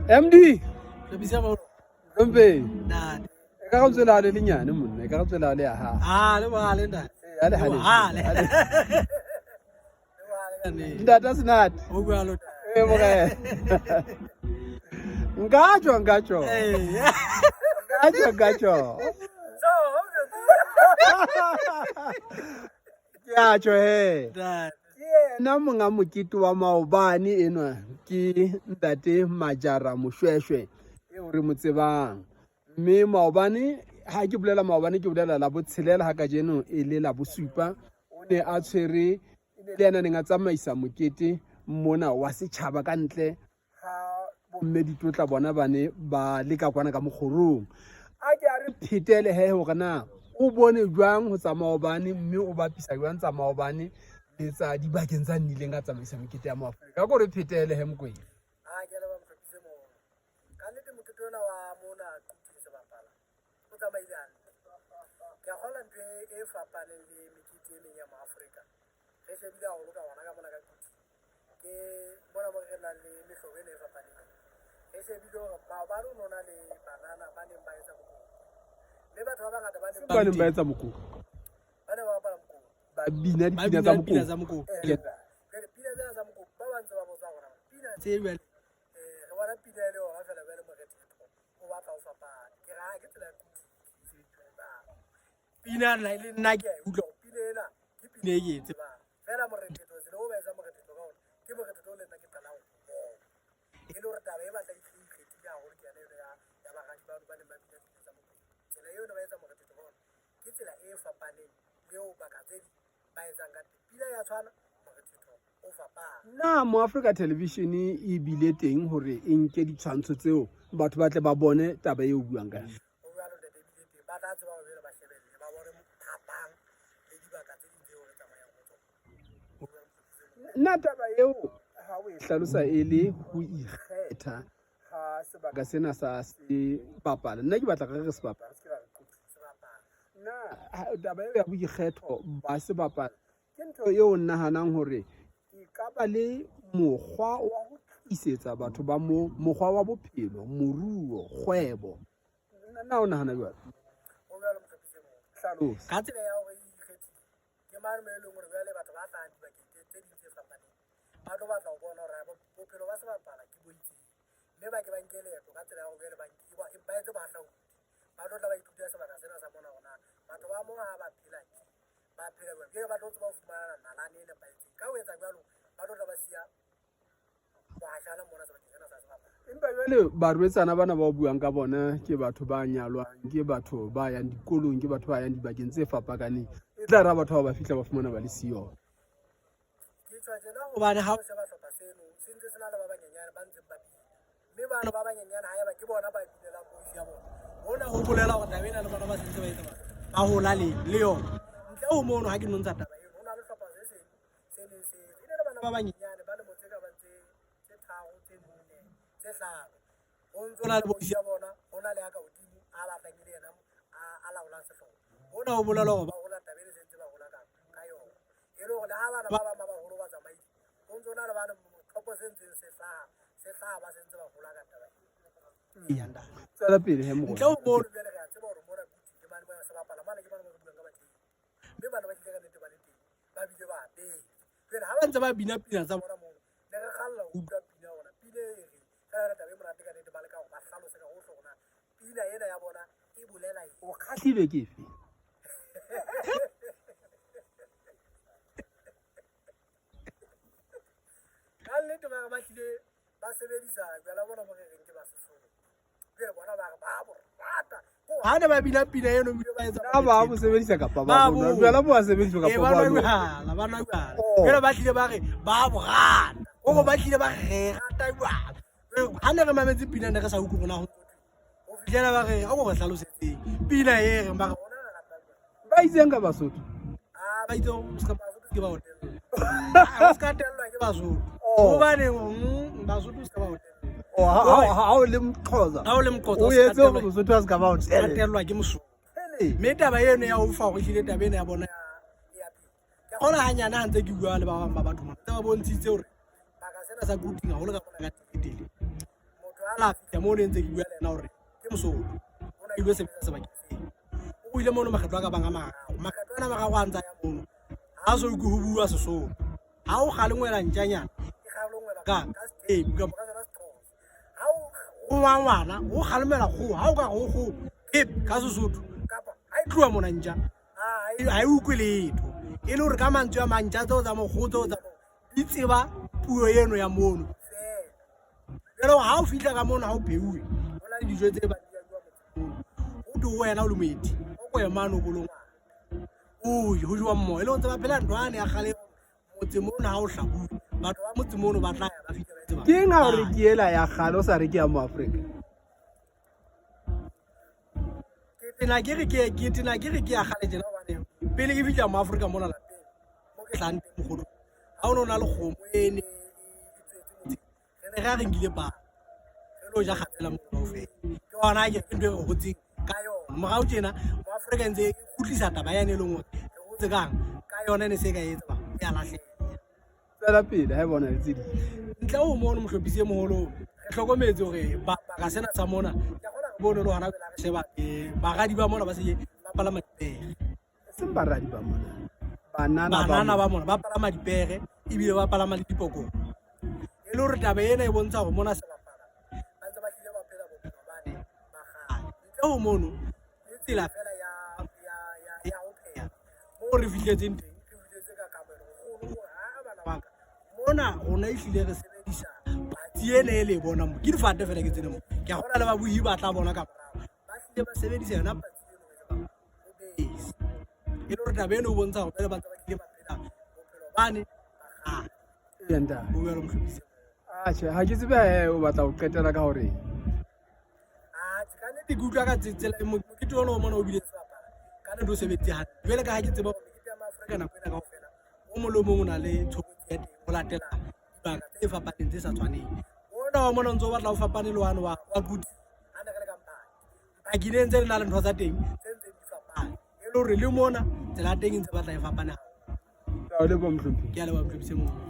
MD. Lebisa ba. Rompe. Nah. E ka go tsela le lenyane monna, e ka go tsela le ya ha. Le ba le nda. Ale hale. Le Ndata snat. O bua lo. Moge. Ngatsho. Ngatsho. Ngatsho he. Na monga mokete wa maobane enwa ke ntate Majara Moshoeshoe e o re mo tsebang. Mme maobane ha ke bolela maobane ke bolela la botshelela ha ka jeno e le la bosupa o ne a tshwere le yena ne nga tsamaisa mokete mona wa setjhaba ka ntle ha bomme ditotla bona bane ba leka kwana ka mogorong a ke a re phetele he hore na o bone jwang ho tsamaobane mme o bapisa jwang tsamaobane le tsa dibakeng tsa nnileng ka tsamaisa mokete ya Maafrika ka go re phetele he mokwena ke le ba mfapise mo ka nnete mokete ona wa mona qutile se bapala o tsamailane ke gola ntwe e fapaneng le mekete e meng ya Maafrika re shebile a go ka wana ka mona ka kuti ke bona mo re na le mehlobo e fapaneng re shebile gore ba no nona le banana ba neng ba etsa mokoko le batho ba bangata ba neng ba etsa mokoko ba ne ba bapala mokoko bina dipina tsa mokoko pina tsa mokoko ba ba ntse ba botsa gore pina tse re bona pina le ona fela ba le morethetho o batla o fapana ke ra ke tsela pina la ile nna ke utlwa pina ena ke pina e etse ba fela morethetho se lo ba etsa morethetho ka ona ke morethetho le nna ke qala ho e lo re taba e batla e ikgethile haholo ke yana ya ba gadi ba ne ba pina tsa mokoko tsela eo ne ba etsa morethetho ka ona ke tsela e fapaneng leo ba ka tsedi ba etsang ka pina ya tshwana morethetho o fapana na mo Africa Television e bile teng hore e nke ditshwantsho tseo batho ba tle ba bone taba e o buang ka o bua lo de bile teng ba tla tseba hore ba shebelle ba bone thapang le dibaka tse di tseo re tsamayang go tsona nna taba eo ha o e hlalosa e le ho ikgetha ha sebaka sena sa se bapala nna ke batla re se bapala na taba eo ya boikgetho ba se bapala ke ntho eo nahanang hore e ka ba le mokgwa wa ho tlisetsa batho ba mo mokgwa wa bophelo moruo kgwebo na o nahana jwalo o bua lo mfapise mo hlalosa ka tsela ya hore e ikgethile ke mane mo e leng hore jwale batho ba tlang dibakeng tse ding tse fapaneng ba tlo batla ho bona hore bophelo ba se bapala ke bo itseng mme ba ke ba nke leeto ka tsela ya hore ba etse bahlaodi ba tlo tla ba ithuta sebaka sena sa mona hona batho ba mo ha ba phela jwang ke ba tlo tseba ho fumana nalane e nepahetseng ka ho etsa jwalo ba tlo tla ba siya bohashana mona sebakeng sena sa sebapala empa jwale barwetsana bana ba o buang ka bona ke batho ba nyalwang ke batho ba yang dikolong ke batho ba yang dibakeng tse fapakaneng e tla ra batho ba fihla ba fumana ba le siyo ke tswa tsena hobane ha o sheba hlopha seno se ntse se na le ba banyenyane ba ntseng ba bile mme bana ba banyenyane ha eba ke bona ba bilelang boisi ya bona hona ho bolela hore taba ena le bona ba sentse ba etsa ba hola le yona ntle ho mono ha ke nontsha taba eno hona le hlopha se seng se ne se ene le bana ba banyenyane ba le motse ka ba tse tharo tse nne tse hlano ho ntsona le boisi ya bona hona le ha ka hodimo a batlang le yena a laolang sehlopha hona ho bolela hore ba hola taba ena sentse ba hola ka yona e le hore le ha bana ba bang ba baholo ba tsamaile ho ntsona le bana thopo se ntseng se hlaha ba sentse ba hola ka taba yanda tsala pele he mo ntle ho mono bjale re a tseba hore mona kuti ke bana ba se bapala mana ke bana ba buang ka batho mme bana ba tlile ka nnete ba le teng ba bile ba apere jwale ha ba ntse ba bina pina tsa bona mono le re kgalla ho utlwa pina ona pina e re ka re taba e monate ka nnete ba le ka hore ba hlalose ka hohle hona pina ena ya bona e bolela o kgahlilwe ke efe ka nnete ba re ba tlile ba sebedisa jwala bona mo re reng ke ba Sesotho jwale bona ba re ba bo rata ha ne ba bina pina eno mme ba etsa ba bo sebedisa kapa ba bona jwala bo a sebediswa kapa ba no ba no jwala ba tlile ba re ba bo rata o ba tlile ba re rata jwala ha ne re mametse pina ne re sa utlwe rona ho fihlela ba re a go re hlalosetseng pina e re ba re bona re rata ba itseng ka Basotho ba itse ska Basotho ke ba hotel o ska tellwa ke Basotho o ba ne Basotho ska ba hotel ha o le Mxhosa o etse go Mosotho a se ka ba hotel tellwa ke Mosotho mme taba eno ya ho fa go hlile taba eno ya bona ya ke gona hanyane ha ntse ke bua le ba bang ba batho ba bontshitse hore ba ka sena sa kuting ga go le ka bona ka tele motho ala ya mo ntse ke bua le na hore ke mosolo ona ile sebetsa sebakeng seo o ile mono makgetlo ka banga makgetlo ana maka go antsa ya mono ha so go bua sesolo ha o ga lengwela ntjanyana ke ga lengwela ka step ka mora ka strong ha o ngwana o khalemela go ha o ka go hip ka sesotho kapa ha e tloa mona ntja ha e utlwe letho e le hore ka mantswe a mantja tso tsa mo go tso tsa di tseba puo eno ya mono pero ha o fitla ka mona ha o beuwe ona le dijo tse ba di ya o di wena o le moeti o go ya mano go longwa o ho jwa mmo e le ntse ba phela ndwane ya gale motse mona ha o hlabu batho ba motse mono ba tla ya ba fitla ba tseba ke nga hore ke ela ya gale o sa re ke ya mo Africa tena ke re ke ya gale jena ba ne pele ke fitla mo Africa mona lapeng mo ke tlante mo godo ha o na le kgomo ene ga re ngile ba lo ja khatsela mo fe ke ona ke ntwe go tsi ka yona mo ga o tjena mo Africa ntse kutlisa taba ya ne le ngwe go tsekang ka yona ne se ka etsa ba ya lahle tsela pele ha bona le tsedi ntla o mo mo hlopise moholo re hlokometse hore ba ka sena tsa mona ya gona go bona lo hana bela re sheba ba ga di ba mona ba se ba pala madipere se ba radi ba mona banana ba mona ba pala madipere ibile ba pala mali dipoko e le hore taba ena e bontsha go mona selapala ba ntse ba tlile ba phela bophelo bane ba gane ntle ho mono e tsela fela ya ho pheha mo re fihletseng teng re fihletse ka kamero go ha bana ba ka mona rona e hlile re sebedisa batsi ene e le bona mo ke difate fela ke tsene mo ke a gona le ba buhi ba tla bona ka morao ba hlile ba sebedisa yona batsi eno e tsaba o base e le hore taba eno o bontsha go pele ba ntse ba tlile ba phela bophelo bane ba gane yenda o ya lo mhlopise ha ke tsebe o batla go qetela ka hore tsane di gutla ka tsela mo ke tona o mona o bile tsapa kana do sebetse ha jwale ka ha ke tseba ke tla Africa na kwena kaofela o mo lo mong o na le tshokotsi ya teng o latela dibaka tse fapaneng tse sa tshwaneng ona o mona ntse o batla o fapane le wana wa good ana ka le kampane ba gile ntse le na le ntho tsa teng tse ntse di fapane e le hore le mona tsela teng ntse batla e fapana ha o le bo mhlophi ke a le ba mhlopise mo